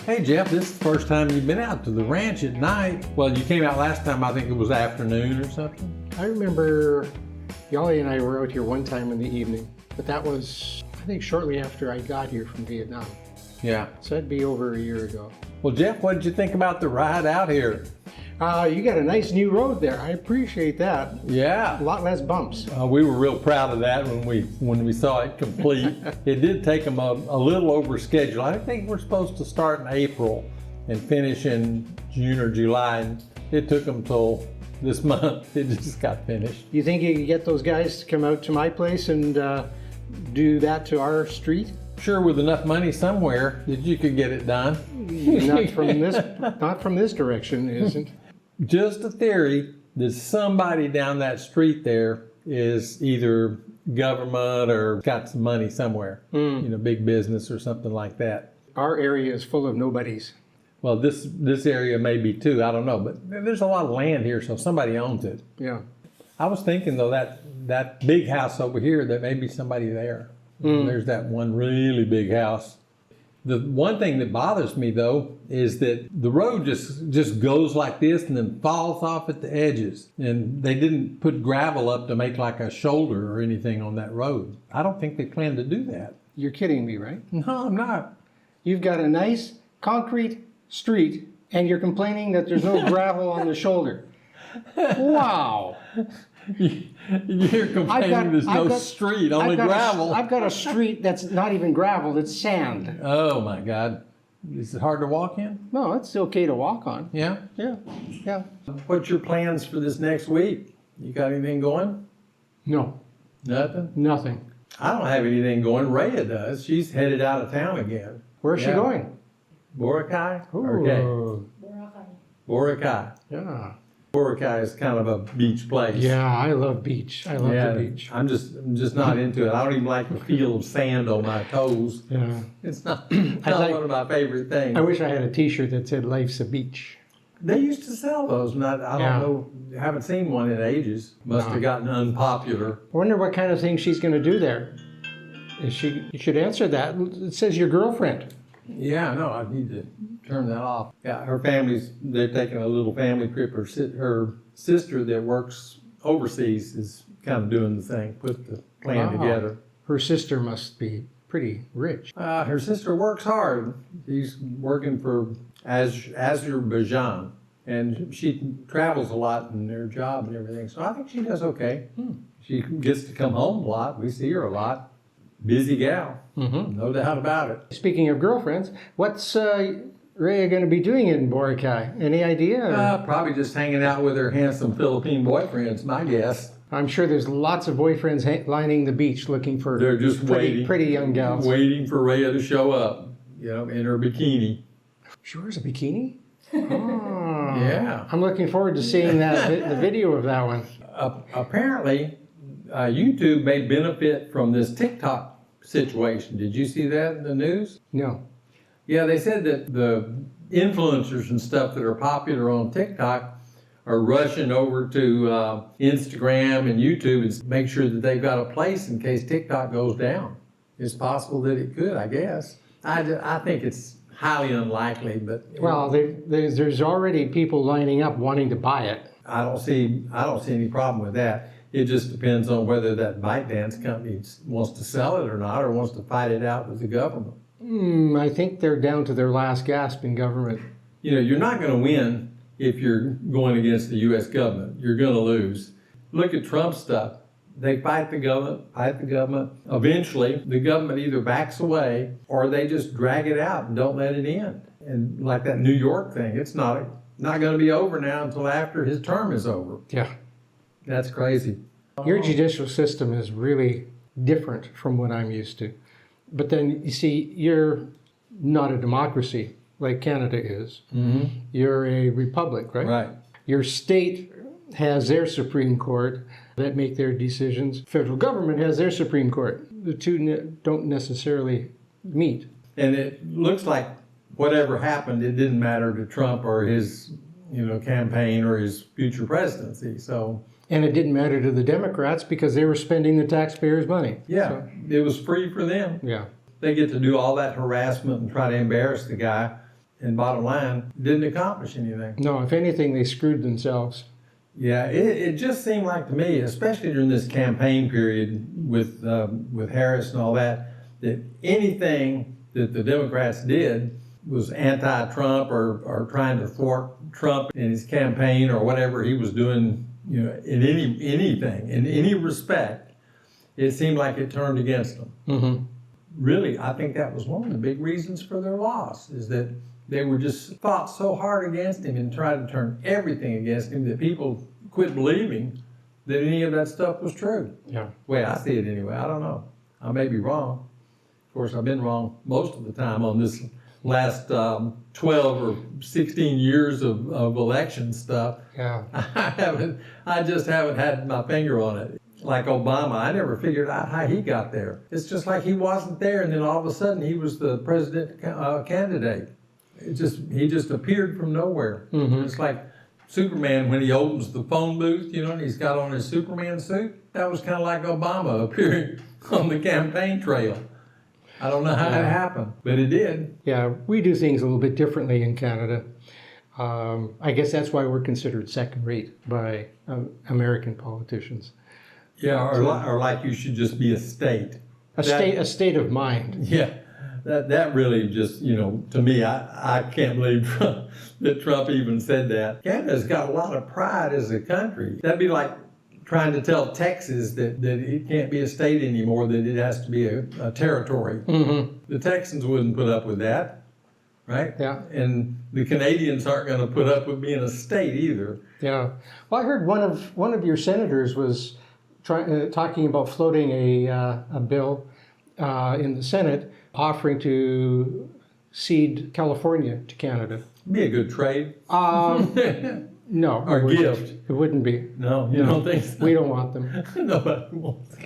Hey Jeff, this is the first time you've been out to the ranch at night. Well, you came out last time, I think it was afternoon or something. I remember Yali and I were out here one time in the evening, but that was, I think, shortly after I got here from Vietnam. Yeah. So that'd be over a year ago. Well, Jeff, what did you think about the ride out here? You got a nice new road there. I appreciate that. Yeah. A lot less bumps. We were real proud of that when we saw it complete. It did take them a little over schedule. I think we're supposed to start in April and finish in June or July. And it took them till this month. It just got finished. You think you could get those guys to come out to my place and do that to our street? Sure, with enough money somewhere that you could get it done. Not from this direction, it isn't. Just a theory that somebody down that street there is either government or got some money somewhere, big business or something like that. Our area is full of nobodies. Well, this area may be too, I don't know, but there's a lot of land here, so somebody owns it. Yeah. I was thinking though that big house over here, that may be somebody there. There's that one really big house. The one thing that bothers me though is that the road just goes like this and then falls off at the edges. And they didn't put gravel up to make like a shoulder or anything on that road. I don't think they plan to do that. You're kidding me, right? No, I'm not. You've got a nice concrete street and you're complaining that there's no gravel on the shoulder. Wow. You're complaining there's no street, only gravel. I've got a street that's not even gravel, it's sand. Oh my God. Is it hard to walk in? No, it's okay to walk on. Yeah? Yeah. What's your plans for this next week? You got anything going? No. Nothing? Nothing. I don't have anything going. Rhea does. She's headed out of town again. Where's she going? Boracay? Ooh. Boracay. Yeah. Boracay is kind of a beach place. Yeah, I love beach. I love the beach. I'm just not into it. I don't even like the feel of sand on my toes. Yeah. It's not one of my favorite things. I wish I had a t-shirt that said life's a beach. They used to sell those, and I don't know. I haven't seen one in ages. Must have gotten unpopular. I wonder what kind of thing she's going to do there. You should answer that. It says your girlfriend. Yeah, no, I need to turn that off. Yeah, they're taking a little family trip. Her sister that works overseas is kind of doing the thing, put the plan together. Her sister must be pretty rich. Her sister works hard. She's working for Azerbaijan, and she travels a lot in her job and everything, so I think she does okay. She gets to come home a lot. We see her a lot. Busy gal, no doubt about it. Speaking of girlfriends, what's Rhea going to be doing in Boracay? Any idea? Probably just hanging out with her handsome Philippine boyfriends, my guess. I'm sure there's lots of boyfriends lining the beach looking for They're just pretty young gals. Waiting for Rhea to show up, in her bikini. She wears a bikini? Oh, yeah. I'm looking forward to seeing the video of that one. Apparently, YouTube may benefit from this TikTok situation. Did you see that in the news? No. Yeah, they said that the influencers and stuff that are popular on TikTok are rushing over to Instagram and YouTube and make sure that they've got a place in case TikTok goes down. It's possible that it could, I guess. I think it's highly unlikely, but well, there's already people lining up wanting to buy it. I don't see any problem with that. It just depends on whether that ByteDance company wants to sell it or not, or wants to fight it out with the government. I think they're down to their last gasp in government. You're not going to win if you're going against the U.S. government. You're going to lose. Look at Trump's stuff. They fight the government. Eventually, the government either backs away or they just drag it out and don't let it end. And like that New York thing, it's not going to be over now until after his term is over. Yeah. That's crazy. Your judicial system is really different from what I'm used to. But then, you see, you're not a democracy like Canada is. You're a republic, right? Right. Your state has their Supreme Court that make their decisions. Federal government has their Supreme Court. The two don't necessarily meet. And it looks like whatever happened, it didn't matter to Trump or his campaign or his future presidency. So. And it didn't matter to the Democrats because they were spending the taxpayers' money. Yeah, so, it was free for them. Yeah. They get to do all that harassment and try to embarrass the guy. and bottom line, didn't accomplish anything. No, if anything, they screwed themselves. Yeah, it just seemed like to me, especially during this campaign period with Harris and all that anything that the Democrats did was anti-Trump or trying to thwart Trump in his campaign or whatever he was doing, in anything, in any respect, it seemed like it turned against them. Mm-hmm. Really, I think that was one of the big reasons for their loss, is that they were just fought so hard against him and tried to turn everything against him that people quit believing that any of that stuff was true. Yeah. Way I see it anyway. I don't know. I may be wrong. Of course, I've been wrong most of the time on this last 12 or 16 years of election stuff. Yeah. I just haven't had my finger on it. Like Obama, I never figured out how he got there. It's just like he wasn't there, and then all of a sudden he was the president candidate. He just appeared from nowhere. Mm-hmm. It's like Superman when he opens the phone booth, and he's got on his Superman suit. That was kind of like Obama appearing on the campaign trail. I don't know how that happened, but it did. Yeah, we do things a little bit differently in Canada. I guess that's why we're considered second rate by American politicians. Yeah, or like you should just be a state. A state of mind. Yeah, that really just, to me, I can't believe that Trump even said that. Canada's got a lot of pride as a country. That'd be like trying to tell Texas that it can't be a state anymore, that it has to be a territory. Mm-hmm. The Texans wouldn't put up with that, right? Yeah. And the Canadians aren't going to put up with being a state either. Yeah. Well, I heard one of your senators was talking about floating a bill in the Senate offering to cede California to Canada. Be a good trade. No. Or gift. It wouldn't be. No, you don't think so? We don't want them. Nobody wants.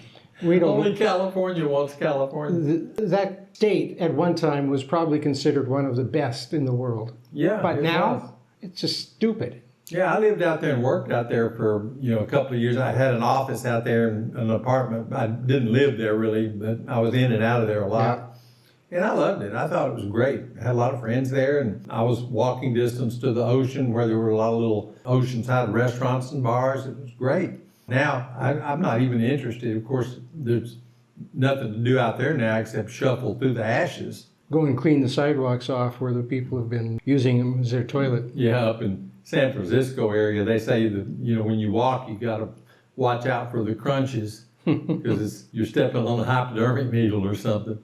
We don't. Only California wants California. That state at one time was probably considered one of the best in the world. Yeah. But it now was. it's just stupid. Yeah, I lived out there and worked out there for a couple of years. I had an office out there and an apartment. I didn't live there really, but I was in and out of there a lot. Yeah. And I loved it. I thought it was great. I had a lot of friends there, and I was walking distance to the ocean where there were a lot of little oceanside restaurants and bars. It was great. Now, I'm not even interested. Of course, there's nothing to do out there now except shuffle through the ashes. Go and clean the sidewalks off where the people have been using them as their toilet. Yeah, up in San Francisco area, they say that, when you walk, you got to watch out for the crunches because you're stepping on a hypodermic needle or something.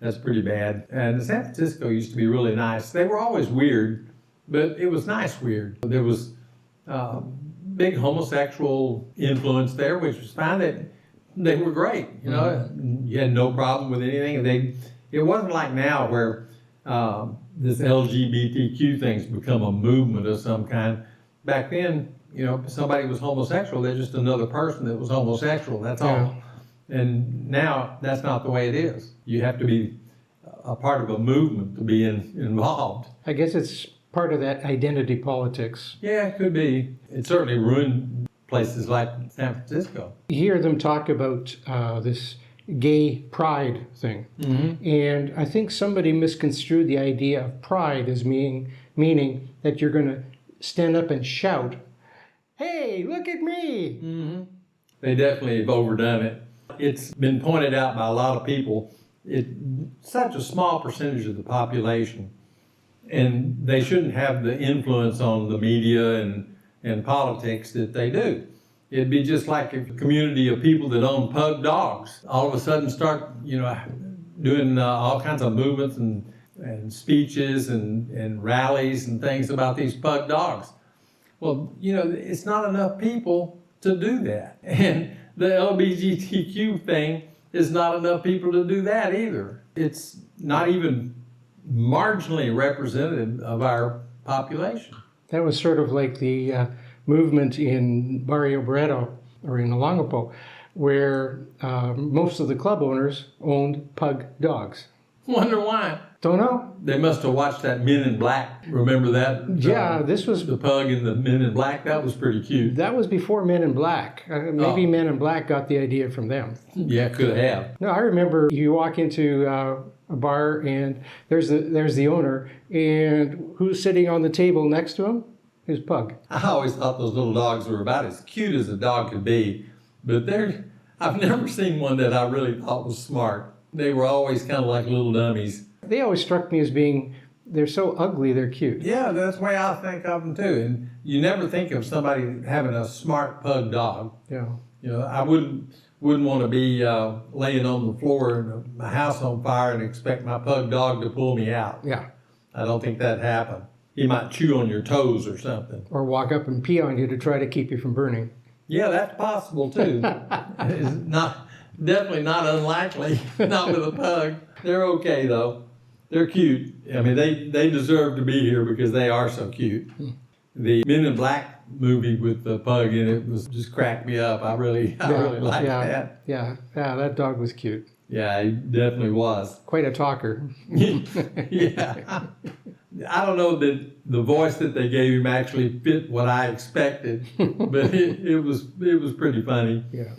That's pretty bad. And San Francisco used to be really nice. They were always weird, but it was nice weird. There was big homosexual influence there, which was fine. They were great. You had no problem with anything. It wasn't like now where this LGBTQ thing's become a movement of some kind. Back then, if somebody was homosexual, they're just another person that was homosexual. That's all. Yeah. And now that's not the way it is. You have to be a part of a movement to be involved. I guess it's part of that identity politics. Yeah, it could be. It certainly ruined places like San Francisco. You hear them talk about this gay pride thing. Mm-hmm. And I think somebody misconstrued the idea of pride as meaning that you're going to stand up and shout, "Hey, look at me!" Mm-hmm. They definitely have overdone it. It's been pointed out by a lot of people. It's such a small percentage of the population, and they shouldn't have the influence on the media and politics that they do. It'd be just like a community of people that own pug dogs all of a sudden start, doing all kinds of movements and speeches and rallies and things about these pug dogs. Well, it's not enough people to do that. And the LGBTQ thing is not enough people to do that either. It's not even marginally representative of our population. That was sort of like the movement in Barrio Barreto, or in Olongapo, where most of the club owners owned pug dogs. Wonder why. Don't know. They must have watched that Men in Black. Remember that? Yeah, this was... The pug and the Men in Black. That was pretty cute. That was before Men in Black. Men in Black got the idea from them. Yeah, could have. No, I remember you walk into a bar, and there's the owner, and who's sitting on the table next to him? His pug. I always thought those little dogs were about as cute as a dog could be, but I've never seen one that I really thought was smart. They were always kind of like little dummies. They always struck me as being, they're so ugly, they're cute. Yeah, that's the way I think of them too. And you never think of somebody having a smart pug dog. Yeah. You know, I wouldn't want to be laying on the floor in my house on fire and expect my pug dog to pull me out. Yeah. I don't think that'd happen. He might chew on your toes or something. Or walk up and pee on you to try to keep you from burning. Yeah, that's possible too. It's definitely not unlikely. Not with a pug. They're okay though. They're cute. I mean, they deserve to be here because they are so cute. The Men in Black movie with the pug in it was just cracked me up. I really liked that. Yeah, that dog was cute. Yeah, he definitely was. Quite a talker. Yeah. I don't know that the voice that they gave him actually fit what I expected, but it was pretty funny. Yeah.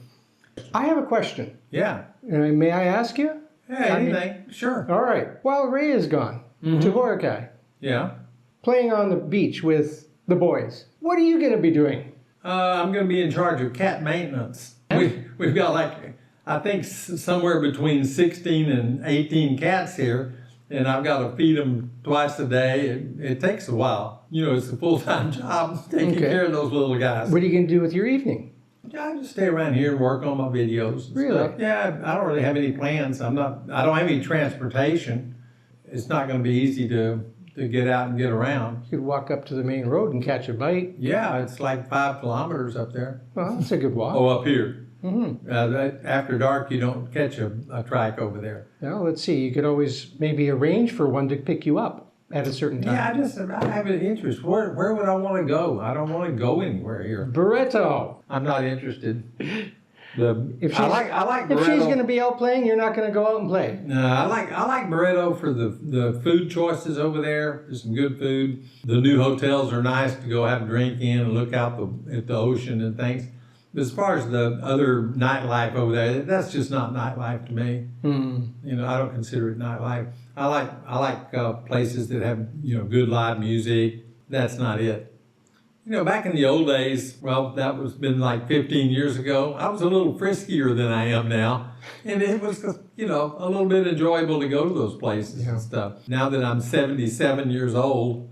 I have a question. Yeah. May I ask you? Yeah, anything. Sure. All right. While Ray is gone to Boracay, Yeah. playing on the beach with the boys, what are you going to be doing? I'm going to be in charge of cat maintenance. We've got I think somewhere between 16 and 18 cats here, and I've got to feed them twice a day. It takes a while. You know, it's a full-time job taking care of those little guys. What are you going to do with your evening? Yeah, I just stay around here and work on my videos and Really? stuff. Yeah, I don't really have any plans. I don't have any transportation. It's not going to be easy to get out and get around. You could walk up to the main road and catch a bite. Yeah, it's like 5 kilometers up there. Well, that's a good walk. Oh, up here. Mm-hmm. After dark, you don't catch a trike over there. Well, let's see. You could always maybe arrange for one to pick you up at a certain time. Yeah, I have an interest. Where would I want to go? I don't want to go anywhere here. Barretto. I'm not interested. If she's, I like if she's Barretto. going to be out playing, you're not going to go out and play. No, I like Barretto for the food choices over there. There's some good food. The new hotels are nice to go have a drink in and look out at the ocean and things. But as far as the other nightlife over there, that's just not nightlife to me. Mm. You know, I don't consider it nightlife. I like places that have, you know, good live music. That's not it. You know, back in the old days, well, that was been like 15 years ago, I was a little friskier than I am now. And it was, you know, a little bit enjoyable to go to those places and stuff. Now that I'm 77 years old,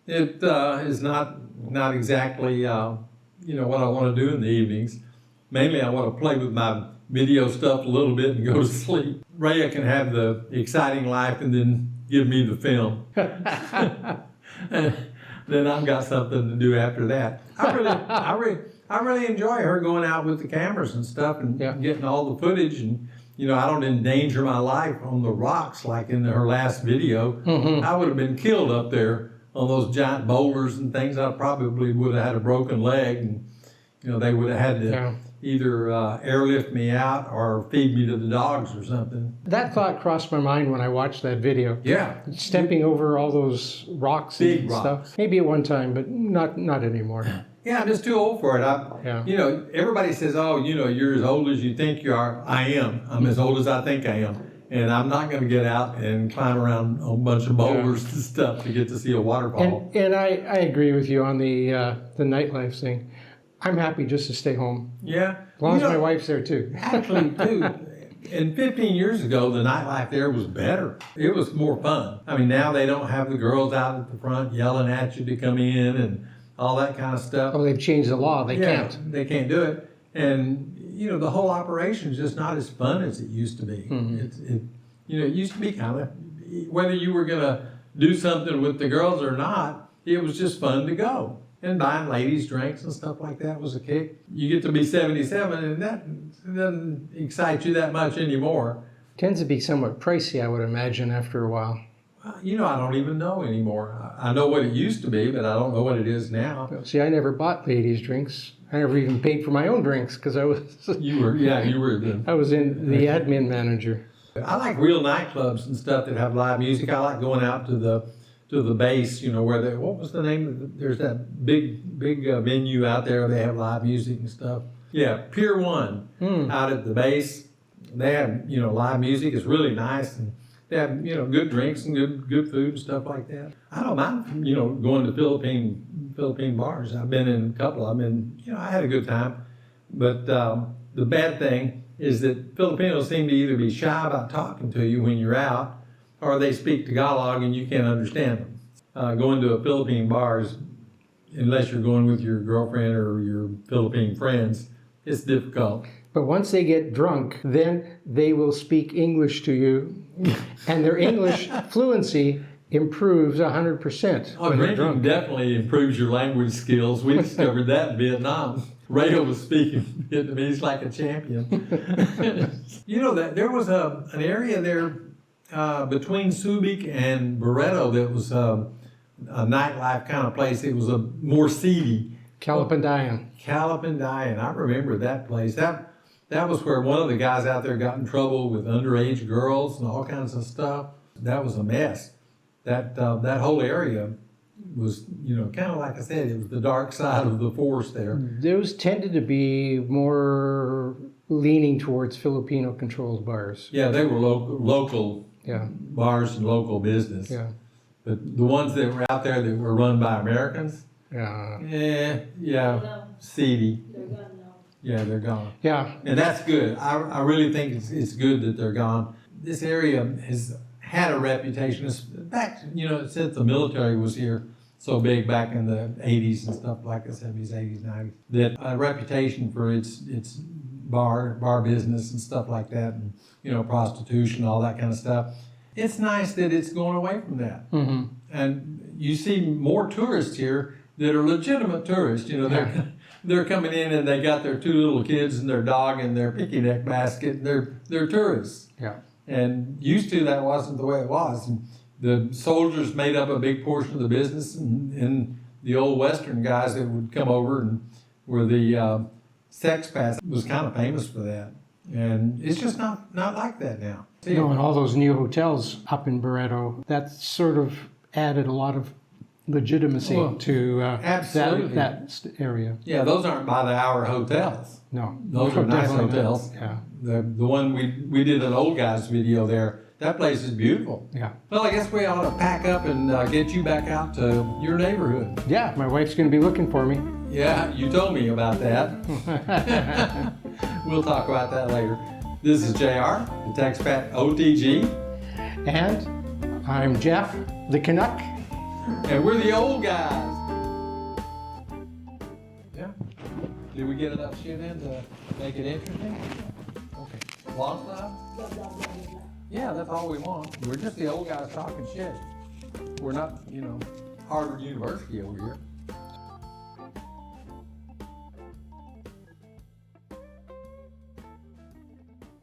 it is not exactly, you know, what I want to do in the evenings. Mainly I want to play with my video stuff a little bit and go to sleep. Rhea can have the exciting life and then give me the film. Then I've got something to do after that. I really enjoy her going out with the cameras and stuff and getting all the footage. And you know, I don't endanger my life on the rocks like in her last video. Mm-hmm. I would have been killed up there on those giant boulders and things. I probably would have had a broken leg, and you know, they would have had to either airlift me out or feed me to the dogs or something. That thought crossed my mind when I watched that video. Yeah. Stepping over all those rocks and stuff. Maybe at one time, but not anymore. Yeah, I'm just too old for it. You know, everybody says, oh, you know, you're as old as you think you are. I am. I'm as old as I think I am. And I'm not going to get out and climb around a bunch of boulders and stuff to get to see a waterfall. And I agree with you on the nightlife thing. I'm happy just to stay home. Yeah. As long as my wife's there too. Actually, too, and 15 years ago, the nightlife there was better. It was more fun. I mean, now they don't have the girls out at the front yelling at you to come in and all that kind of stuff. Oh, they've changed the law. They can't. They can't do it. And, you know, the whole operation is just not as fun as it used to be. Mm-hmm. You know, it used to be kind of, whether you were going to do something with the girls or not, it was just fun to go. And buying ladies' drinks and stuff like that was a kick. You get to be 77, and that doesn't excite you that much anymore. Tends to be somewhat pricey, I would imagine, after a while. You know, I don't even know anymore. I know what it used to be, but I don't know what it is now. See, I never bought ladies' drinks. I never even paid for my own drinks because I was. You were the. I was in the admin manager. I like real nightclubs and stuff that have live music. I like going out to the base, you know, where what was the name? There's that big venue out there. They have live music and stuff. Yeah, Pier 1 out at the base. They have, you know, live music. It's really nice, and They have, good drinks and good food and stuff like that. I don't mind, going to Philippine bars. I've been in a couple. I had a good time. But the bad thing is that Filipinos seem to either be shy about talking to you when you're out, or they speak Tagalog and you can't understand them. Going to a Philippine bars, unless you're going with your girlfriend or your Philippine friends, it's difficult. But once they get drunk, then they will speak English to you, and their English fluency improves 100%. Oh, drinking definitely improves your language skills. We discovered that in Vietnam. Rayo was speaking Vietnamese like a champion. That there was an area there between Subic and Barreto that was a nightlife kind of place. It was a more seedy. Calapandayan. Calapandayan. I remember that place. That was where one of the guys out there got in trouble with underage girls and all kinds of stuff. That was a mess. That whole area was, kind of like I said, it was the dark side of the force there. Those tended to be more leaning towards Filipino-controlled bars. Yeah, they were local bars and local business. Yeah. But the ones that were out there that were run by Americans, seedy. They're gone now. Yeah, they're gone. Yeah. And that's good. I really think it's good that they're gone. This area has had a reputation. Back, since the military was here so big back in the 80s and stuff like the 70s, 80s, 90s, that a reputation for its bar business and stuff like that, and, prostitution, all that kind of stuff. It's nice that it's going away from that. Mm-hmm. And you see more tourists here that are legitimate tourists. They're coming in and they got their two little kids and their dog and their picnic basket. And they're tourists. Yeah. And used to, that wasn't the way it was. And the soldiers made up a big portion of the business, and the old Western guys that would come over and were the sex pass was kind of famous for that. And it's just not like that now. No, and all those new hotels up in Barreto, that sort of added a lot of legitimacy to absolutely. that area. Yeah, those aren't by the hour hotels. No. Those are nice Definitely not. hotels. Yeah. The one we did an old guys video there. That place is beautiful. Yeah. Well, I guess we ought to pack up and get you back out to your neighborhood. Yeah, my wife's going to be looking for me. Yeah, you told me about that. We'll talk about that later. This is JR, the Taxpat OTG. And I'm Jeff, the Canuck. And we're the old guys. Yeah. Did we get enough shit in to make it interesting? Okay. Long time? Blah, blah, blah, blah, blah. Yeah, that's all we want. We're just the old guys talking shit. We're not, Harvard University over here.